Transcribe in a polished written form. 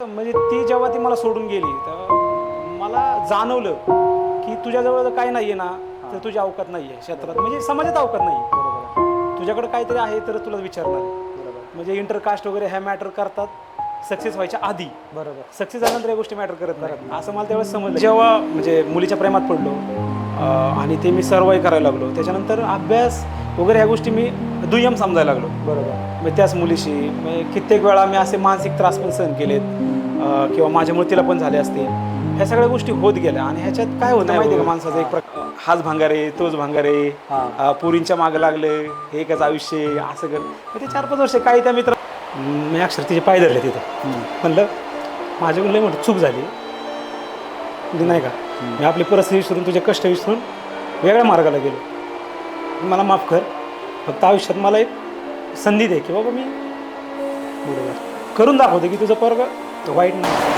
म्हणजे ती जेव्हा ती मला सोडून गेली तर मला जाणवलं की तुझ्याजवळ जर काही नाहीये ना तर तुझी अवकात नाहीये क्षेत्रात, म्हणजे समाजात अवकात नाही. बरोबर. तुझ्याकडे काहीतरी आहे तर तुला विचारणार आहे. बरोबर. म्हणजे इंटरकास्ट वगैरे ह्या मॅटर करतात सक्सेस व्हायच्या आधी. बरोबर. सक्सेस झाल्यानंतर या गोष्टी मॅटर करत नाही असं मला त्यावेळेस समजलं. जेव्हा म्हणजे मुलीच्या प्रेमात पडलो आणि ते मी सर्वाईव्ह करायला लागलो, त्याच्यानंतर अभ्यास वगैरे ह्या गोष्टी मी दुय्यम समजायला लागलो. बरोबर. मग त्याच मुलीशी कित्येक वेळा मी असे मानसिक त्रास पण सहन केलेत किंवा माझ्यामुळे तिला पण झाले असतील. ह्या सगळ्या गोष्टी होत गेल्या आणि ह्याच्यात काय होतं माहिती आहे का, माणसाचा एक प्रकार हाच भांगारे तोच भांगारे, पुरींच्या मागं लागले, हे एकच आयुष्य असं कर. मग ते 4-5 वर्ष काही त्या मित्र मी अक्षर तिचे पाय धरले तिथं. म्हणलं माझ्याकडून लई मोठी चूक झाली नाही का, मी आपली परिस्थिती विसरून तुझे कष्ट विसरून वेगळ्या मार्गाला गेलो, मला माफ कर. फक्त आयुष्यात मला एक संधी दे की बाबा मी बरोबर करून दाखवते की तुझं पोरगं वाईट नाही.